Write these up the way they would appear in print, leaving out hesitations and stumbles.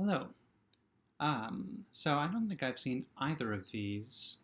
Hello. So I don't think I've seen either of these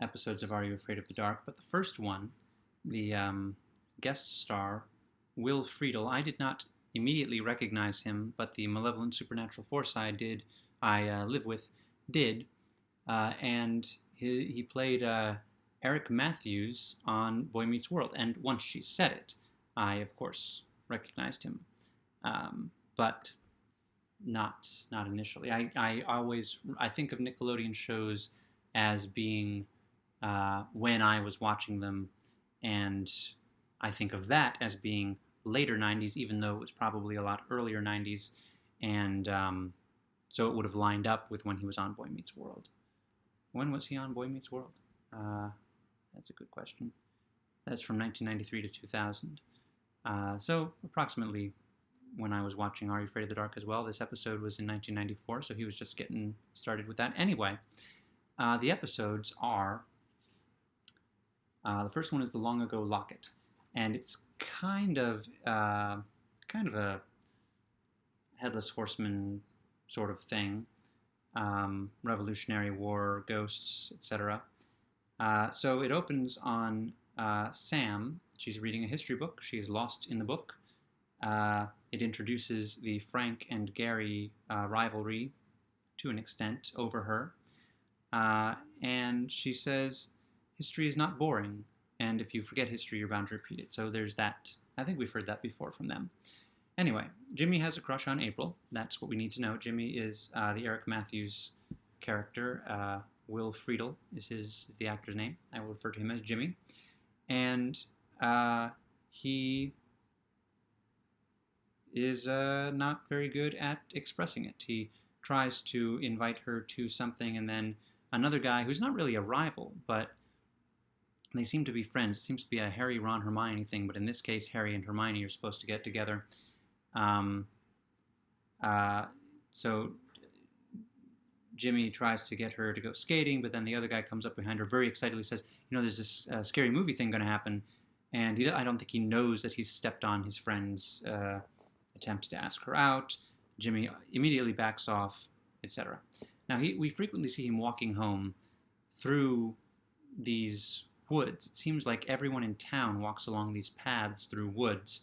episodes of Are You Afraid of the Dark, but the first one, the guest star, Will Friedle, I did not immediately recognize him, but the malevolent supernatural force I live with did, and he played Eric Matthews on Boy Meets World, and once she said it, I of course recognized him, but not initially. I think of Nickelodeon shows as being when I was watching them, and I think of that as being later '90s, even though it was probably a lot earlier '90s, and so it would have lined up with when he was on Boy Meets World. When was he on Boy Meets World? Uh, that's a good question. That's from 1993 to 2000. So approximately when I was watching Are You Afraid of the Dark as well. This episode was in 1994, so he was just getting started with that. Anyway, the episodes are the first one is the Long Ago Locket, and it's kind of a headless horseman sort of thing, Revolutionary War, ghosts, etc. So it opens on Sam. She's reading a history book. She is lost in the book. It introduces the Frank and Gary rivalry to an extent over her. And she says, history is not boring, and if you forget history, you're bound to repeat it. So there's that. I think we've heard that before from them. Anyway, Jimmy has a crush on April. That's what we need to know. Jimmy is the Eric Matthews character. Will Friedle is the actor's name. I will refer to him as Jimmy. And he is not very good at expressing it. He tries to invite her to something, and then another guy who's not really a rival, but they seem to be friends. It seems to be a Harry, Ron, Hermione thing, but in this case, Harry and Hermione are supposed to get together. So Jimmy tries to get her to go skating, but then the other guy comes up behind her very excitedly, says, there's this scary movie thing going to happen, and I don't think he knows that he's stepped on his friend's attempts to ask her out. Jimmy immediately backs off, etc. Now, we frequently see him walking home through these woods. It seems like everyone in town walks along these paths through woods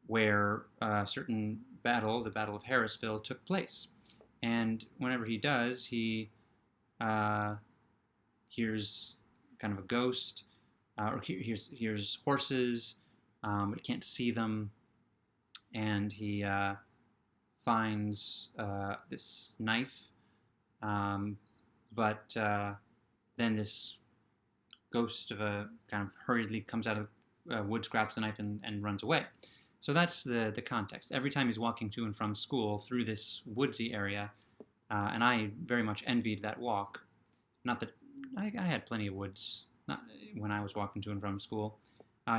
where a certain battle, the Battle of Harrisville, took place. And whenever he does, he hears kind of a ghost, or hears horses, but he can't see them. And he finds this knife, but then this ghost of a kind of hurriedly comes out of woods, grabs the knife, and runs away. So that's the context. Every time he's walking to and from school through this woodsy area, and I very much envied that walk. Not that I had plenty of woods not when I was walking to and from school.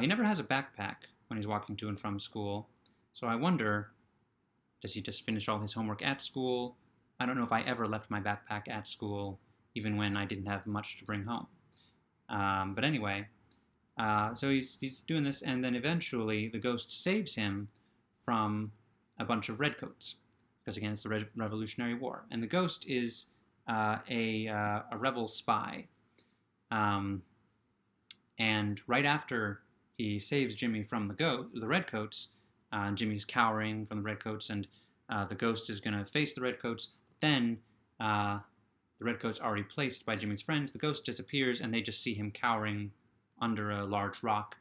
He never has a backpack when he's walking to and from school. So I wonder, does he just finish all his homework at school? I don't know if I ever left my backpack at school, even when I didn't have much to bring home. But anyway, so he's doing this, and then eventually the ghost saves him from a bunch of redcoats, because again, it's the Revolutionary War. And the ghost is a rebel spy. And right after he saves Jimmy from the redcoats, Jimmy's cowering from the redcoats, and the ghost is going to face the redcoats. Then the redcoats already placed by Jimmy's friends. The ghost disappears, and they just see him cowering under a large rock.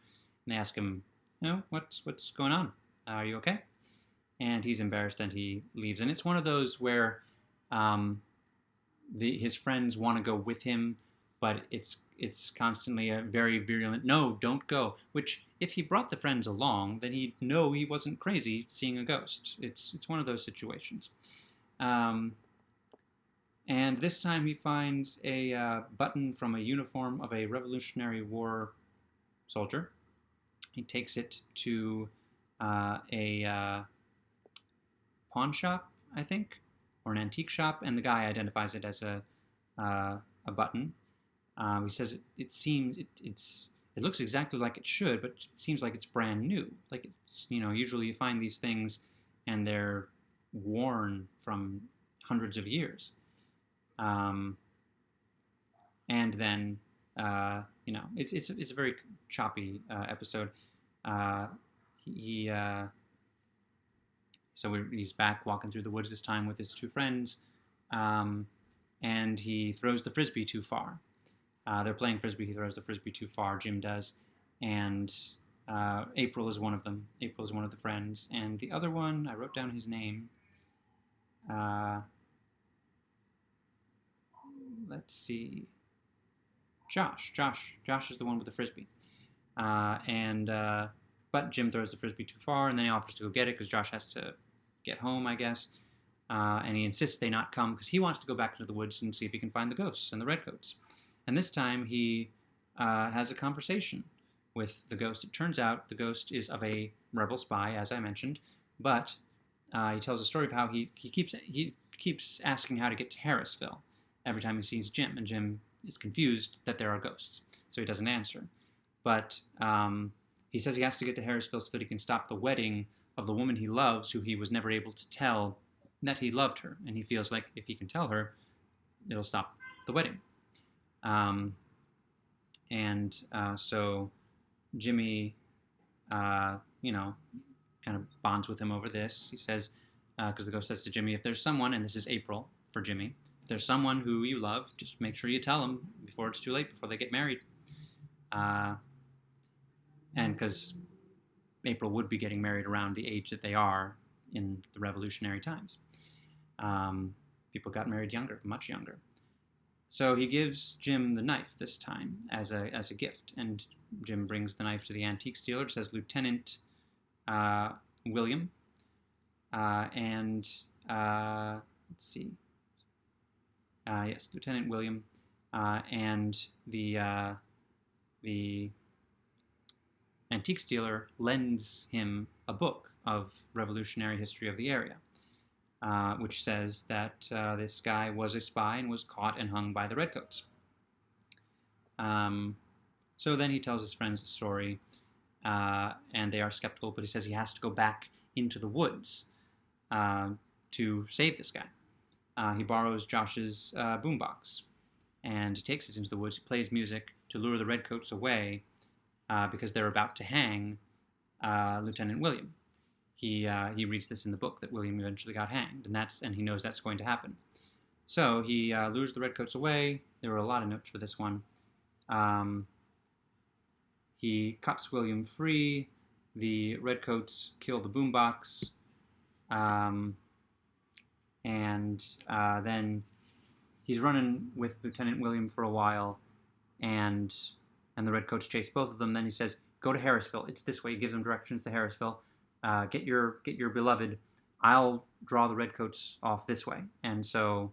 And they ask him, what's going on? Are you okay? And he's embarrassed, and he leaves. And it's one of those where his friends want to go with him, but it's constantly a very virulent, no, don't go. Which, if he brought the friends along, then he'd know he wasn't crazy seeing a ghost. It's one of those situations. And this time he finds a button from a uniform of a Revolutionary War soldier. He takes it to a pawn shop, I think, or an antique shop, and the guy identifies it as a button. He says it looks exactly like it should, but it seems like it's brand new. Like usually you find these things and they're worn from hundreds of years. And then, it's a very choppy episode. He's back walking through the woods this time with his two friends, and he throws the frisbee too far. They're playing frisbee. He throws the frisbee too far. Jim does, and April is one of them. April is one of the friends, and the other one, I wrote down his name. Let's see. Josh is the one with the frisbee, but Jim throws the frisbee too far, and then he offers to go get it because Josh has to get home, I guess. And he insists they not come because he wants to go back into the woods and see if he can find the ghosts and the redcoats. And this time he has a conversation with the ghost. It turns out the ghost is of a rebel spy, as I mentioned, but he tells a story of how he keeps asking how to get to Harrisville every time he sees Jim, and Jim is confused that there are ghosts, so he doesn't answer. But he says he has to get to Harrisville so that he can stop the wedding of the woman he loves, who he was never able to tell that he loved her, and he feels like if he can tell her, it'll stop the wedding. So Jimmy, kind of bonds with him over this. He says, because the ghost says to Jimmy, if there's someone, and this is April for Jimmy, if there's someone who you love, just make sure you tell them before it's too late, before they get married. And because April would be getting married around the age that they are in the revolutionary times. People got married younger, much younger. So he gives Jim the knife this time as a gift, and Jim brings the knife to the antiques dealer. It says Lieutenant William, let's see. Yes, Lieutenant William, and the antiques dealer lends him a book of revolutionary history of the area, which says that this guy was a spy and was caught and hung by the redcoats. So then he tells his friends the story, and they are skeptical, but he says he has to go back into the woods to save this guy. He borrows Josh's boombox, and he takes it into the woods. He plays music to lure the redcoats away because they're about to hang Lieutenant William. He reads this in the book that William eventually got hanged, and he knows that's going to happen. So he lures the redcoats away. There were a lot of notes for this one. He cuts William free. The redcoats kill the boombox, and then he's running with Lieutenant William for a while, and the redcoats chase both of them. Then he says, "Go to Harrisville. It's this way." He gives them directions to Harrisville. Get your beloved. I'll draw the redcoats off this way. And so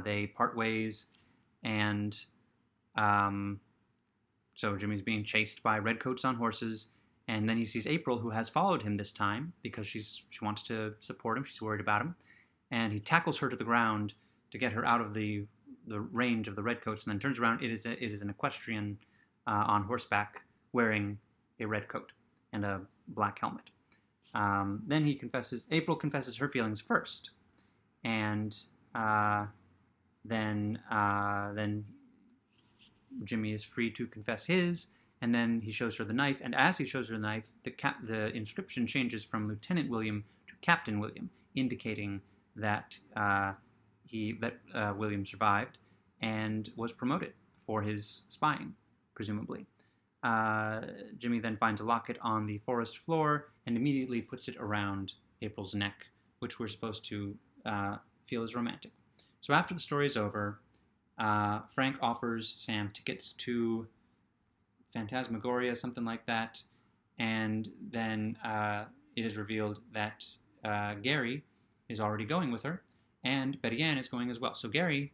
they part ways, and so Jimmy's being chased by redcoats on horses, and then he sees April, who has followed him this time because she wants to support him. She's worried about him, and he tackles her to the ground to get her out of the range of the redcoats, and then turns around. It is an equestrian on horseback wearing a red coat and a black helmet. Then April confesses her feelings first, and then Jimmy is free to confess his, and then he shows her the knife, and as he shows her the knife, the inscription changes from Lieutenant William to Captain William, indicating that William survived and was promoted for his spying, presumably. Jimmy then finds a locket on the forest floor and immediately puts it around April's neck, which we're supposed to feel is romantic. So after the story is over, Frank offers Sam tickets to Phantasmagoria, something like that, and then it is revealed that Gary is already going with her, and Betty Ann is going as well. So Gary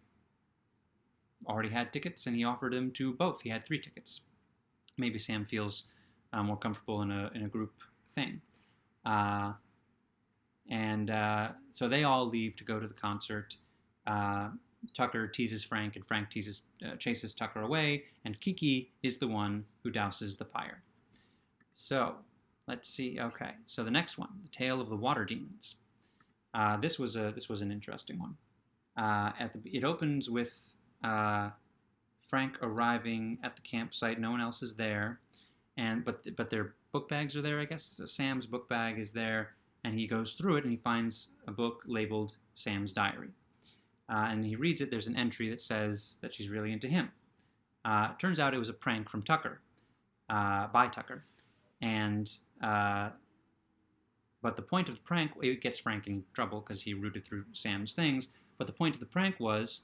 already had tickets, and he offered them to both. He had 3 tickets. Maybe Sam feels more comfortable in a group thing. So they all leave to go to the concert. Tucker teases Frank, and Frank chases Tucker away, and Kiki is the one who douses the fire. So, let's see. Okay, so the next one, The Tale of the Water Demons. This was an interesting one. It opens with Frank arriving at the campsite. No one else is there, but their book bags are there. I guess so Sam's book bag is there, and he goes through it and he finds a book labeled Sam's Diary. And he reads it. There's an entry that says that she's really into him. Turns out it was a prank from Tucker, by Tucker, and but the point of the prank, it gets Frank in trouble because he rooted through Sam's things. But the point of the prank was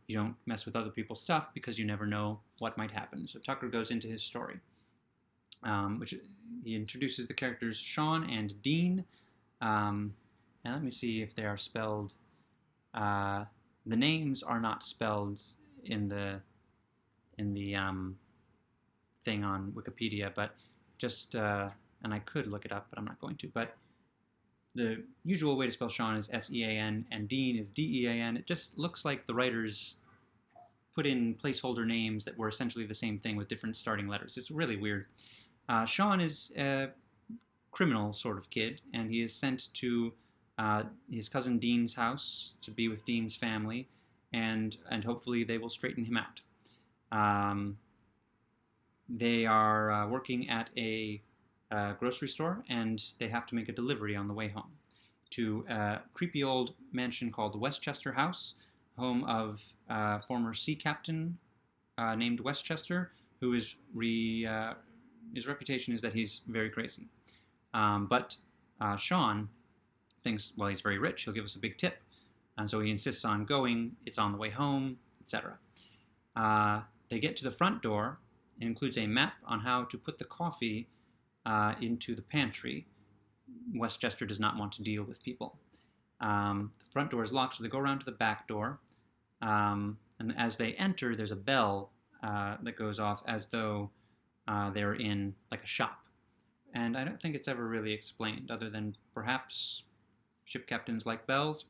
you don't mess with other people's stuff because you never know what might happen. So Tucker goes into his story, which he introduces the characters Sean and Dean. And let me see if they are spelled. The names are not spelled in the thing on Wikipedia, but just and I could look it up, but I'm not going to. But the usual way to spell Sean is S-E-A-N, and Dean is D-E-A-N. It just looks like the writers put in placeholder names that were essentially the same thing with different starting letters. It's really weird. Sean is a criminal sort of kid, and he is sent to his cousin Dean's house to be with Dean's family, and hopefully they will straighten him out. They are working at a grocery store, and they have to make a delivery on the way home to a creepy old mansion called the Westchester House, home of former sea captain named Westchester, who is his reputation is that he's very crazy. But Sean thinks, well, he's very rich, he'll give us a big tip. And so he insists on going, it's on the way home, etc. They get to the front door. It includes a map on how to put the coffee into the pantry. Westchester does not want to deal with people. The front door is locked, so they go around to the back door. And as they enter, there's a bell that goes off as though they're in like a shop. And I don't think it's ever really explained, other than perhaps ship captains like bells.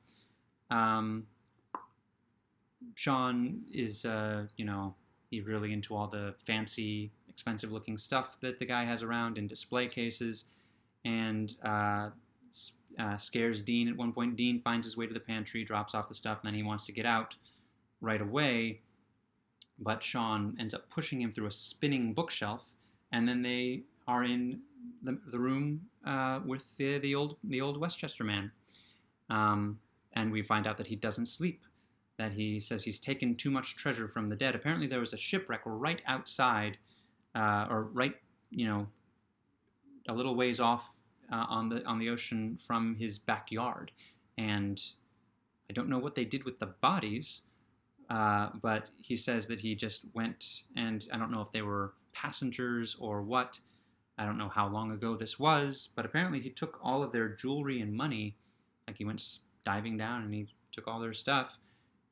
Sean is, he's really into all the fancy, expensive-looking stuff that the guy has around in display cases, and scares Dean at one point. Dean finds his way to the pantry, drops off the stuff, and then he wants to get out right away, but Sean ends up pushing him through a spinning bookshelf, and then they are in the room with the old Westchester man. And we find out that he doesn't sleep, that he says he's taken too much treasure from the dead. Apparently there was a shipwreck right outside, or right, a little ways off on the ocean from his backyard. And I don't know what they did with the bodies, but he says that he just went, and I don't know if they were passengers or what. I don't know how long ago this was, but apparently he took all of their jewelry and money. Like, he went diving down and he took all their stuff.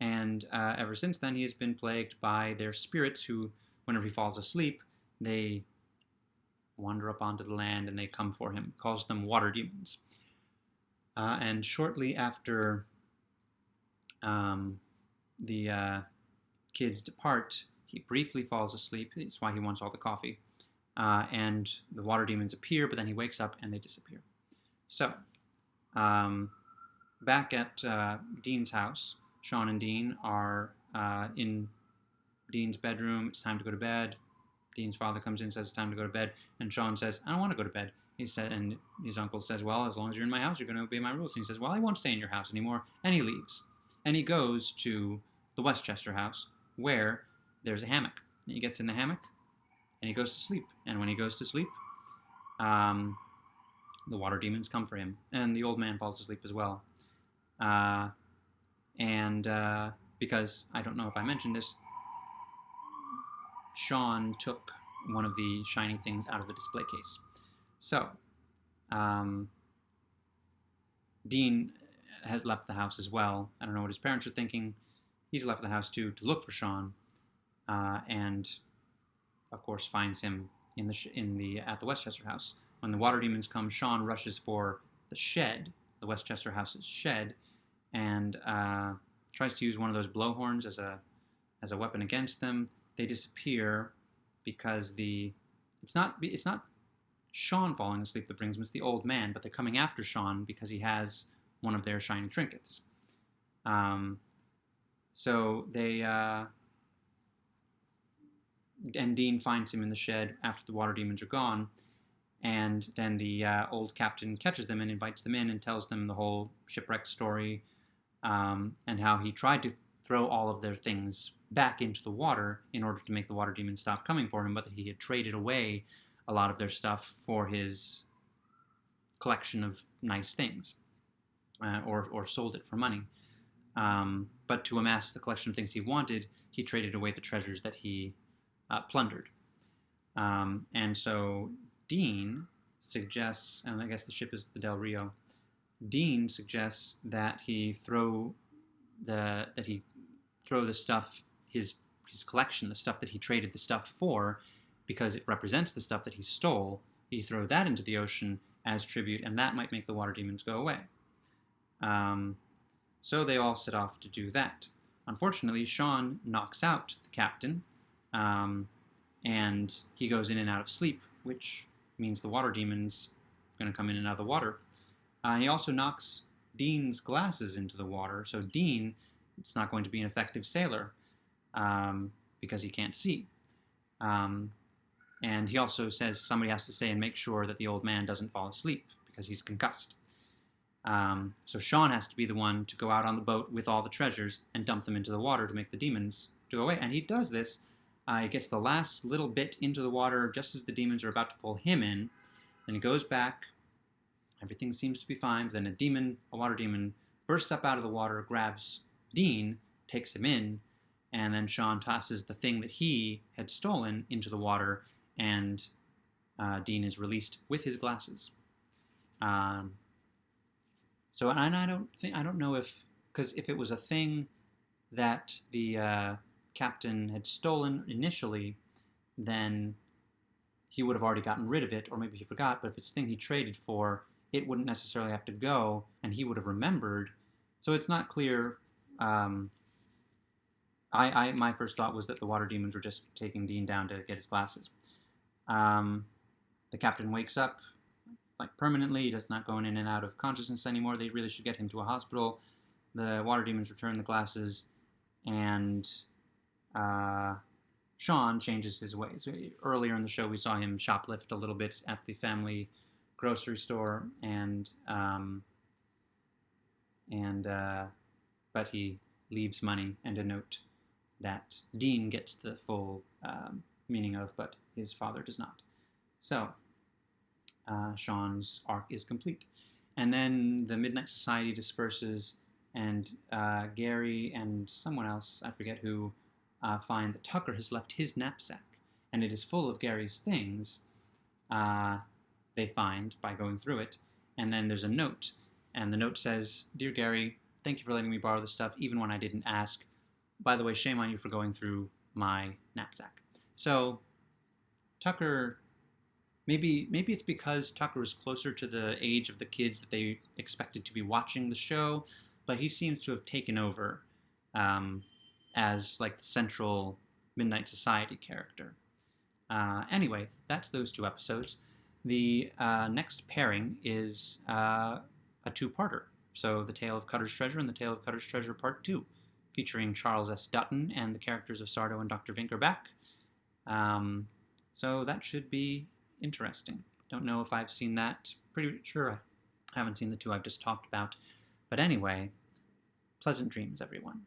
And ever since then, he has been plagued by their spirits who, whenever he falls asleep, they wander up onto the land and they come for him. He calls them water demons. And shortly after the kids depart, he briefly falls asleep. That's why he wants all the coffee. And the water demons appear, but then he wakes up and they disappear. So, back at Dean's house, Sean and Dean are in Dean's bedroom. It's time to go to bed. Dean's father comes in, says it's time to go to bed, and Sean says, I don't want to go to bed. He said, and his uncle says, well, as long as you're in my house, you're going to obey my rules. And he says, well, I won't stay in your house anymore. And he leaves. And he goes to the Westchester house, where there's a hammock. And he gets in the hammock, and he goes to sleep. And when he goes to sleep, the water demons come for him. And the old man falls asleep as well. Because, I don't know if I mentioned this, Sean took one of the shiny things out of the display case. So, Dean has left the house as well. I don't know what his parents are thinking. He's left the house too to look for Sean, and of course finds him at the Westchester house. When the water demons come, Sean rushes for the shed, the Westchester house's shed, and tries to use one of those blowhorns as a weapon against them. They disappear because it's not Sean falling asleep that brings him, it's the old man, but they're coming after Sean because he has one of their shiny trinkets. So they and Dean finds him in the shed after the water demons are gone, and then the old captain catches them and invites them in and tells them the whole shipwreck story, and how he tried to throw all of their things back into the water in order to make the water demons stop coming for him, but that he had traded away a lot of their stuff for his collection of nice things, or sold it for money. But to amass the collection of things he wanted, he traded away the treasures that he plundered. And so Dean suggests, and I guess the ship is the Del Rio, Dean suggests that he throw the stuff, his collection, the stuff that he traded the stuff for, because it represents the stuff that he stole, he throw that into the ocean as tribute, and that might make the water demons go away. So they all set off to do that. Unfortunately, Sean knocks out the captain, and he goes in and out of sleep, which means the water demons are going to come in and out of the water. He also knocks Dean's glasses into the water, so Dean is not going to be an effective sailor because he can't see. And he also says somebody has to stay and make sure that the old man doesn't fall asleep because he's concussed. So Sean has to be the one to go out on the boat with all the treasures and dump them into the water to make the demons go away. And he does this. He gets the last little bit into the water just as the demons are about to pull him in. Then he goes back. Everything seems to be fine. Then a water demon, bursts up out of the water, grabs Dean, takes him in, and then Sean tosses the thing that he had stolen into the water, and Dean is released with his glasses. So, and I don't know because if it was a thing that the captain had stolen initially, then he would have already gotten rid of it, or maybe he forgot. But if it's a thing he traded for, it wouldn't necessarily have to go, and he would have remembered. So it's not clear. My first thought was that the water demons were just taking Dean down to get his glasses. The captain wakes up, like permanently. He does not go in and out of consciousness anymore. They really should get him to a hospital. The water demons return the glasses, and Sean changes his ways. Earlier in the show, we saw him shoplift a little bit at the family grocery store, but he leaves money and a note that Dean gets the full meaning of, but his father does not. So Sean's arc is complete. And then the Midnight Society disperses, and Gary and someone else, I forget who, find that Tucker has left his knapsack, and it is full of Gary's things. They find by going through it, and then there's a note, and the note says, "Dear Gary, thank you for letting me borrow the stuff even when I didn't ask. By the way, shame on you for going through my knapsack." So Tucker, maybe it's because Tucker is closer to the age of the kids that they expected to be watching the show, but he seems to have taken over as like the central Midnight Society character. Anyway, that's those two episodes. The next pairing is a two-parter. So The Tale of Cutter's Treasure and The Tale of Cutter's Treasure Part 2, featuring Charles S. Dutton and the characters of Sardo and Dr. Vinker back. So that should be interesting. Don't know if I've seen that. Pretty sure I haven't seen the two I've just talked about. But anyway, pleasant dreams, everyone.